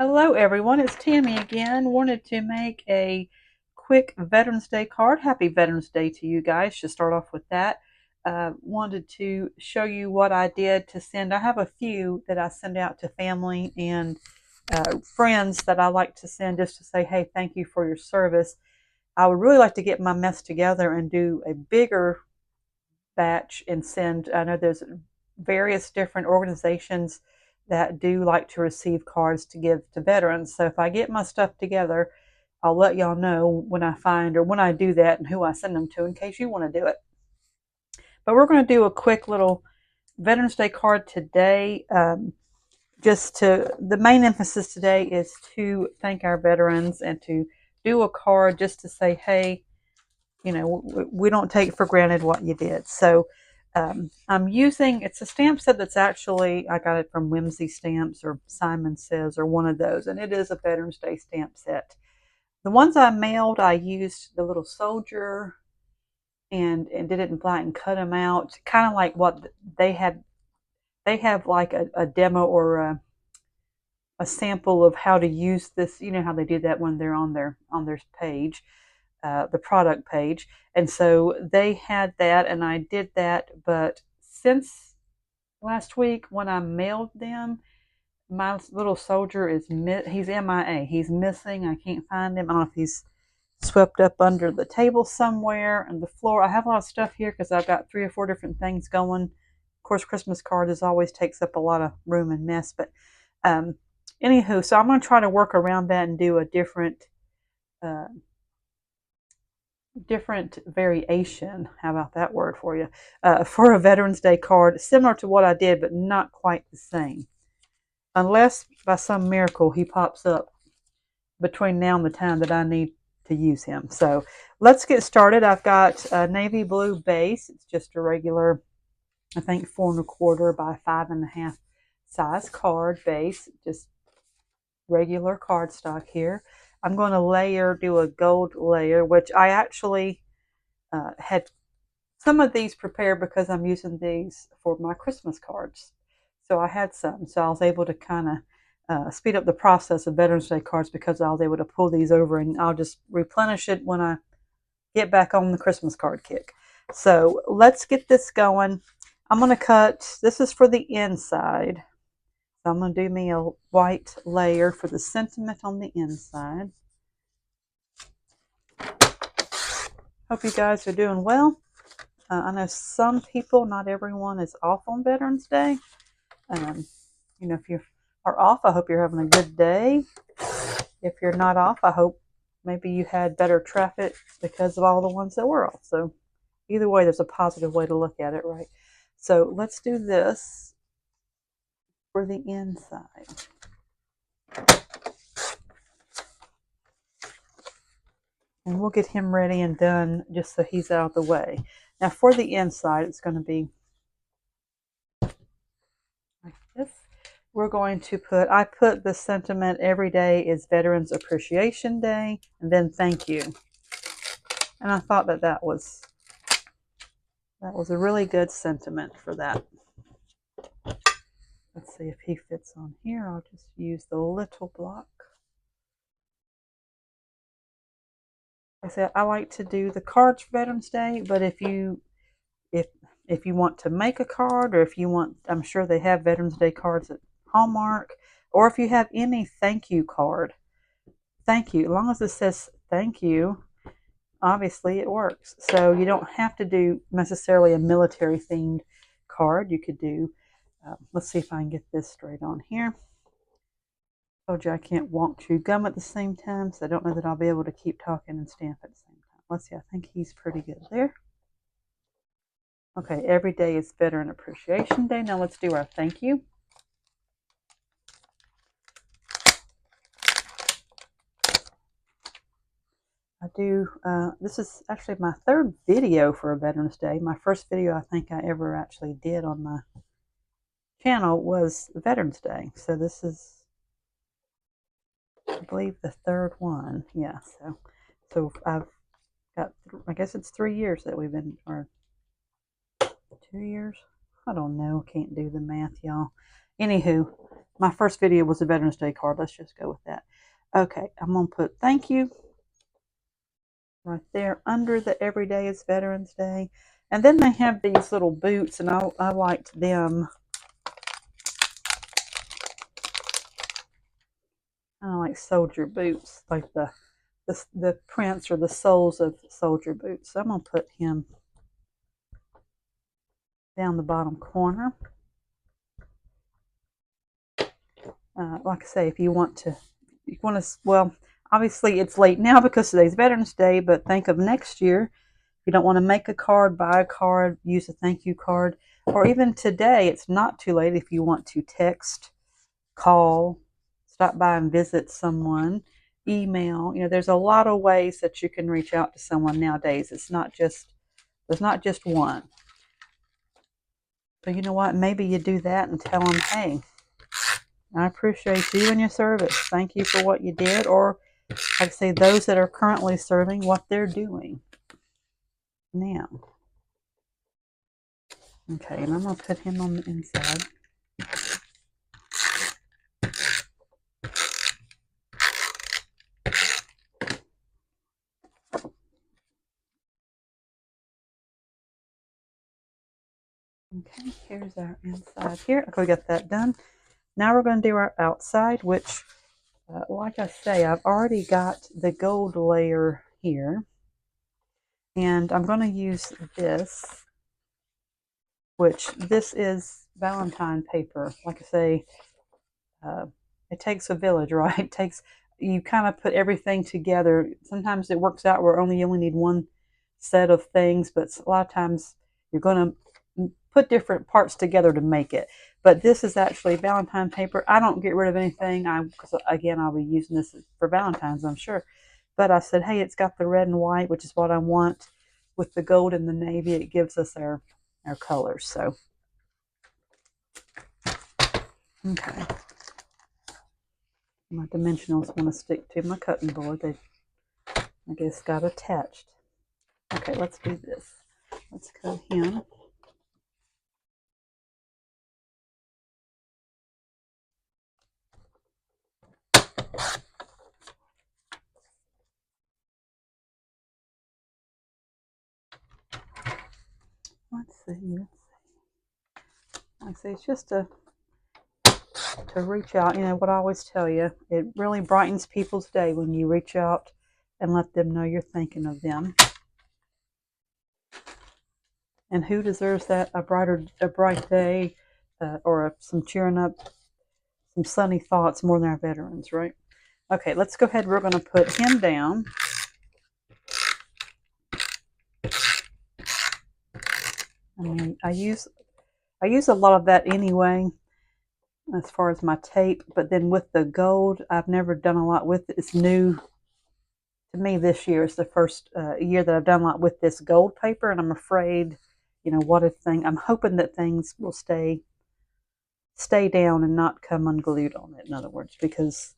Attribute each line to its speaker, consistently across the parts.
Speaker 1: Hello, everyone. It's Tammy again. Wanted to make a quick Veterans Day card. Happy Veterans Day to you guys. Should start off with that. Wanted to show you what I did to send. I have a few that I send out to family and friends that I like to send just to say, hey, thank you for your service. I would really like to get my mess together and do a bigger batch and send. I know there's various different organizations that do like to receive cards to give to veterans. So if I get my stuff together, I'll let y'all know when I find or when I do that and who I send them to in case you want to do it. But we're going to do a quick little Veterans Day card today. Just to the main emphasis today is to thank our veterans and to do a card just to say, hey, we don't take for granted what you did. So I'm using, it's a stamp set that's actually, I got it from Whimsy Stamps or Simon Says or one of those, and it is a Veterans Day stamp set. The ones I mailed, I used the little soldier and did it in black and cut them out, kind of like what they had. They have like a demo or a sample of how to use this. You know how they do that when they're on their page, the product page. And so they had that, and I did that. But since last week, when I mailed them, my little soldier he's MIA. He's missing. I can't find him. I don't know if he's swept up under the table somewhere and the floor. I have a lot of stuff here because I've got 3 or 4 different things going. Of course, Christmas card always takes up a lot of room and mess. But um, anywho, so I'm going to try to work around that and do a uh, different variation. How about that word for you? For a Veterans Day card, similar to what I did, but not quite the same. Unless by some miracle he pops up between now and the time that I need to use him. So let's get started. I've got a navy blue base. It's just a regular, I think, 4 1/4 by 5 1/2 size card base. Just regular cardstock here. I'm going to do a gold layer, which I actually had some of these prepared because I'm using these for my Christmas cards. So I had some. So I was able to kind of speed up the process of Veterans Day cards because I was able to pull these over and I'll just replenish it when I get back on the Christmas card kick. So let's get this going. I'm going to cut, this is for the inside. So I'm going to do me a white layer for the sentiment on the inside. Hope you guys are doing well. I know some people, not everyone, is off on Veterans Day. Um, if you are off, I hope you're having a good day. If you're not off, I hope maybe you had better traffic because of all the ones that were off. So either way, there's a positive way to look at it, right? So let's do this for the inside. And we'll get him ready and done just so he's out of the way. Now for the inside, it's going to be like this. We're going to I put the sentiment every day is Veterans Appreciation Day, and then thank you. And I thought that was a really good sentiment for that. Let's see if he fits on here. I'll just use the little block. I said I like to do the cards for Veterans Day, but if you want to make a card, or if you want, I'm sure they have Veterans Day cards at Hallmark, or if you have any thank you card, thank you. As long as it says thank you, obviously it works. So you don't have to do necessarily a military themed card. You could do, let's see if I can get this straight on here. Told you I can't walk, chew gum at the same time, so I don't know that I'll be able to keep talking and stamp at the same time. Let's see, I think he's pretty good there. Okay, every day is Veteran Appreciation Day. Now let's do our thank you. This is actually my third video for a Veterans Day. My first video I think I ever actually did on my channel was Veterans Day. So this is, I believe, the third one. Yeah, so I've got, I guess it's 3 years that we've been, or 2 years? I don't know. Can't do the math, y'all. Anywho, my first video was a Veterans Day card. Let's just go with that. Okay, I'm going to put thank you right there under the every day is Veterans Day. And then they have these little boots, and I liked them. I like soldier boots, like the prints or the soles of soldier boots. So I'm going to put him down the bottom corner. Like I say, if you want to, well, obviously it's late now because today's Veterans Day, but think of next year. If you don't want to make a card, buy a card, use a thank you card, or even today, it's not too late if you want to text, call, stop by and visit someone, email. There's a lot of ways that you can reach out to someone nowadays. There's not just one. So you know what? Maybe you do that and tell them, hey, I appreciate you and your service. Thank you for what you did. Or, like I say, those that are currently serving, what they're doing now. Okay, and I'm going to put him on the inside. Okay, here's our inside here. Okay, we got that done. Now we're going to do our outside, which, like I say, I've already got the gold layer here. And I'm going to use this, which this is Valentine paper. Like I say, it takes a village, right? You kind of put everything together. Sometimes it works out where you only need one set of things, but a lot of times you're going to put different parts together to make it. But this is actually Valentine paper. I don't get rid of anything, because again, I'll be using this for Valentine's, I'm sure. But I said, hey, it's got the red and white, which is what I want. With the gold and the navy, it gives us our colors. So, okay. My dimensionals want to stick to my cutting board. They, I guess, got attached. Okay, let's do this. Let's cut him. Let's see. Like I say, it's just to reach out. What I always tell you, it really brightens people's day when you reach out and let them know you're thinking of them. And who deserves that? A bright day, or some cheering up, some sunny thoughts more than our veterans, right? Okay, let's go ahead. We're going to put him down. I mean, I use a lot of that anyway, as far as my tape. But then with the gold, I've never done a lot with it. It's new to me this year. It's the first year that I've done a lot with this gold paper, and I'm afraid, I'm hoping that things will stay down and not come unglued on it. In other words, because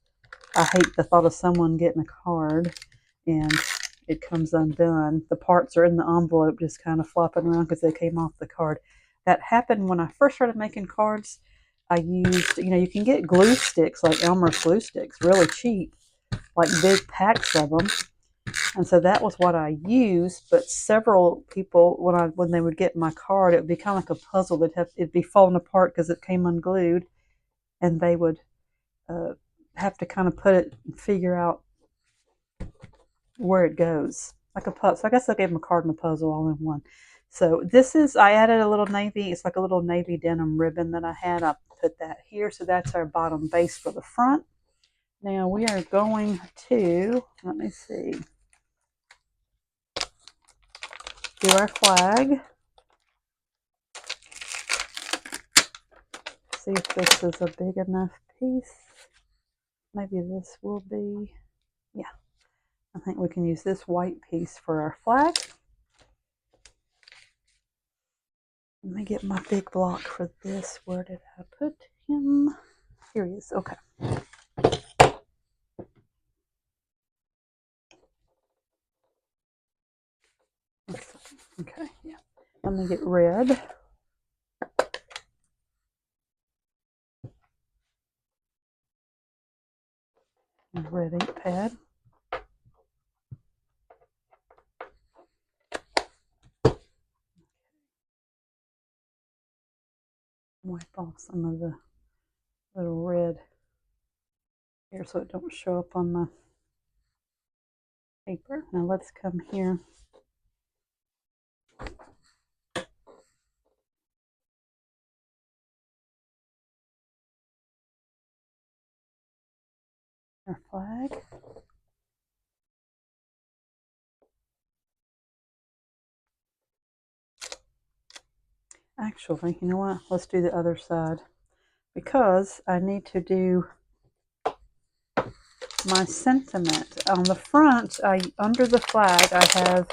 Speaker 1: I hate the thought of someone getting a card and it comes undone. The parts are in the envelope just kind of flopping around because they came off the card. That happened when I first started making cards. I used, you can get glue sticks, like Elmer's glue sticks, really cheap, like big packs of them. And so that was what I used. But several people, when they would get my card, it would be kind of like a puzzle. It'd be falling apart because it came unglued, and they would have to kind of put it and figure out where it goes, like a puzzle. So I guess I gave them a card and a puzzle all in one. So I added a little navy. It's like a little navy denim ribbon that I had. I put that here. So that's our bottom base for the front. Now we are going to, let me see, do our flag. See if this is a big enough piece. Maybe this will be, yeah. I think we can use this white piece for our flag. Let me get my big block for this. Where did I put him? Here he is. Okay. Okay, yeah. Let me get red. red ink pad. Wipe off some of the little red here so it don't show up on my paper. Now let's come here. Our flag. Actually, you know what? Let's do the other side because I need to do my sentiment. On the front, under the flag, I have,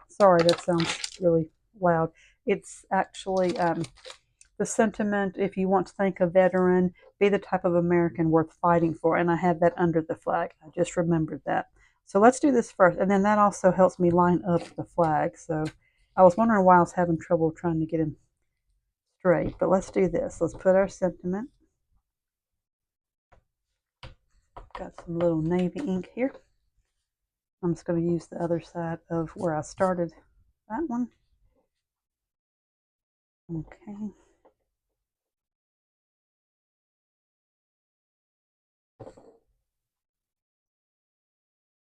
Speaker 1: sorry, that sounds really loud. It's actually the sentiment, if you want to thank a veteran, be the type of American worth fighting for. And I have that under the flag. I just remembered that. So let's do this first. And then that also helps me line up the flag. So I was wondering why I was having trouble trying to get him straight. But let's do this. Let's put our sentiment. Got some little navy ink here. I'm just going to use the other side of where I started that one. Okay.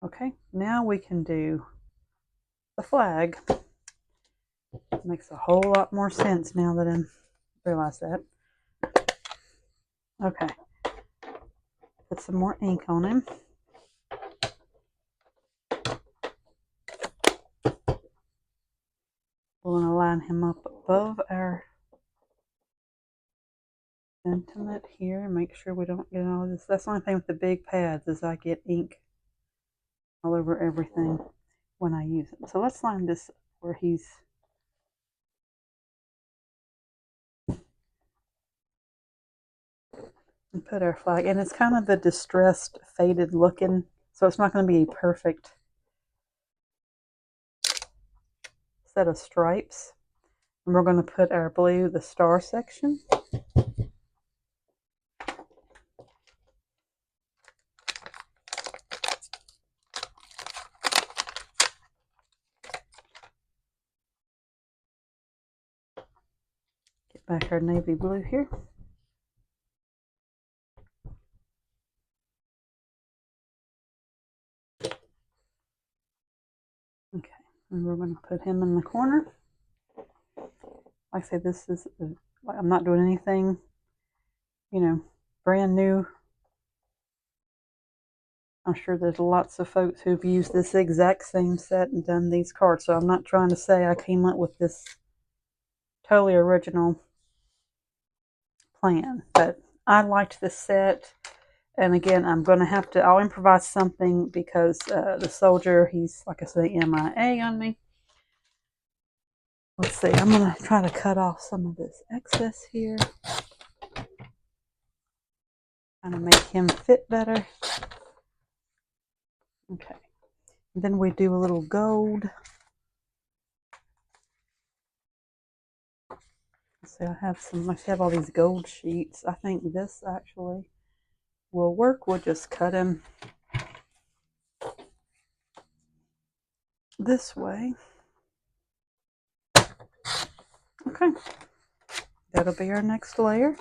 Speaker 1: Okay, now we can do the flag. It makes a whole lot more sense now that I realize that. Okay, put some more ink on him. We're going to line him up above our sentiment here and make sure we don't get all this. That's the only thing with the big pads is I get ink all over everything when I use it. So let's line this where he's and put our flag. And it's kind of the distressed, faded looking, so it's not going to be a perfect set of stripes. And we're going to put our blue, the star section. Get back our navy blue here. Okay, and we're going to put him in the corner. Like I say, this is, I'm not doing anything, you know, brand new. I'm sure there's lots of folks who've used this exact same set and done these cards, so I'm not trying to say I came up with this totally original plan, but I liked this set. And again, I'm going to have to, I'll improvise something because the soldier, he's, like I say, MIA on me. Let's see, I'm going to try to cut off some of this excess here. Kind of make him fit better. Okay. And then we do a little gold. Let's see, I have all these gold sheets. I think this actually will work. We'll just cut him this way. Okay. That'll be our next layer.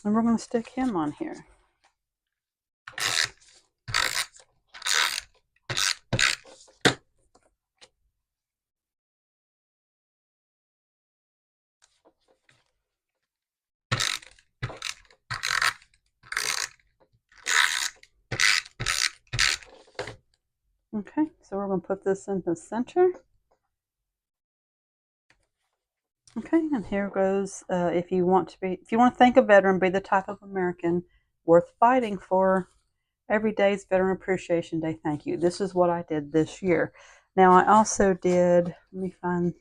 Speaker 1: And we're going to stick him on here. Okay, so we're going to put this in the center. Okay, and here goes. If you want to thank a veteran, be the type of American worth fighting for. Every day's Veteran Appreciation Day. Thank you. This is what I did this year. Now I also did. Let me find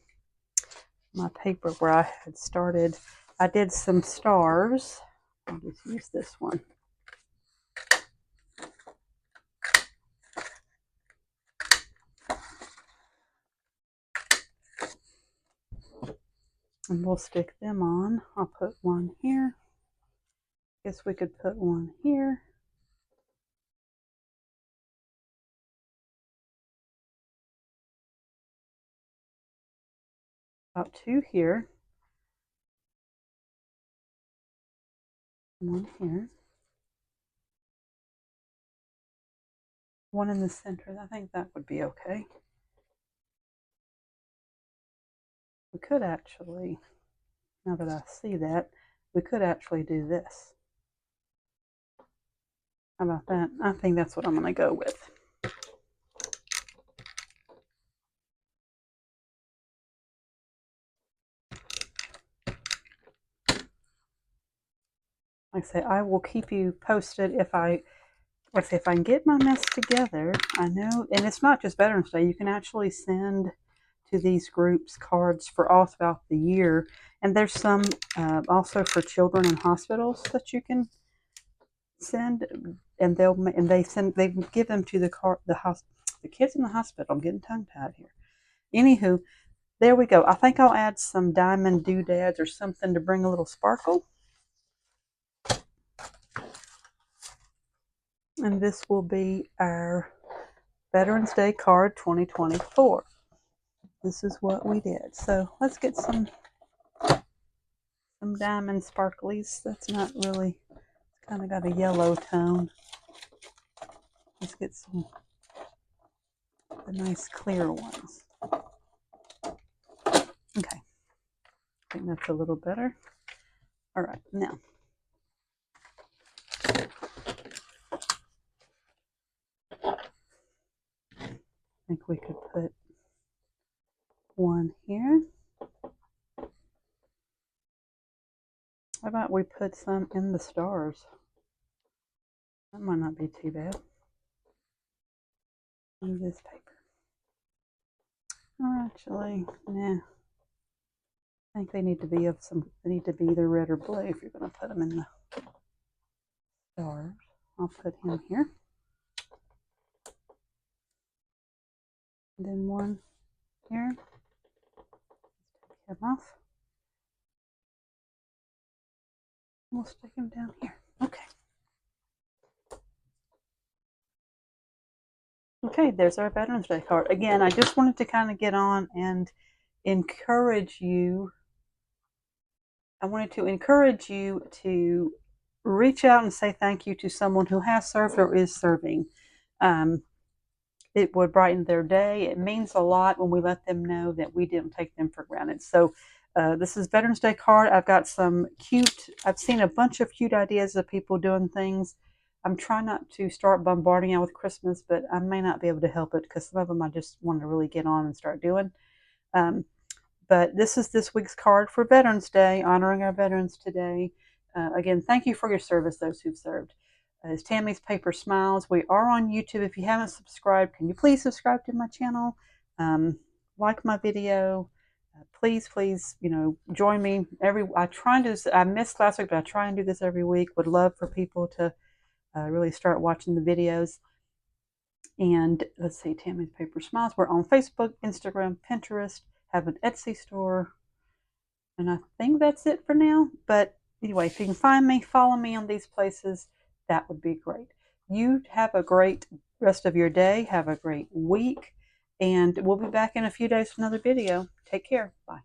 Speaker 1: my paper where I had started. I did some stars. I'll just use this one. And we'll stick them on. I'll put one here. Guess we could put one here. About two here. One here. One in the center. I think that would be okay. We could actually, now that I see that, we could actually do this. How about that? I think that's what I'm going to go with. Like I say, I will keep you posted if I can get my mess together. I know, and it's not just Veterans Day. You can actually send to these groups cards for all throughout the year, and there's some also for children in hospitals that you can send, and they give them to the kids in the hospital. I'm getting tongue tied here. Anywho, there we go. I think I'll add some diamond doodads or something to bring a little sparkle. And this will be our Veterans Day card 2024. This is what we did. So let's get some diamond sparklies. That's not really, it's kind of got a yellow tone. Let's get some the nice clear ones. Okay, I think that's a little better. All right, now I think we could put one here. How about we put some in the stars? That might not be too bad. In this paper. Or actually, nah. I think they need to be either red or blue if you're going to put them in the stars. I'll put him here. And then one here. Take him off. We'll stick him down here. Okay. Okay, there's our Veterans Day card. Again, I just wanted to kind of get on and encourage you. I wanted to encourage you to reach out and say thank you to someone who has served or is serving. It would brighten their day. It means a lot when we let them know that we didn't take them for granted. So this is Veterans Day card. I've got some I've seen a bunch of cute ideas of people doing things. I'm trying not to start bombarding out with Christmas, but I may not be able to help it because some of them I just want to really get on and start doing. But this is this week's card for Veterans Day, honoring our veterans today. Again, thank you for your service, those who've served. It's Tammy's Paper Smiles. We are on YouTube. If you haven't subscribed, can you please subscribe to my channel? Like my video. Please, join me. I missed last week, but I try and do this every week. Would love for people to really start watching the videos. And let's see, Tammy's Paper Smiles. We're on Facebook, Instagram, Pinterest, have an Etsy store. And I think that's it for now. But anyway, if you can find me, follow me on these places, that would be great. You have a great rest of your day. Have a great week. And we'll be back in a few days with another video. Take care. Bye.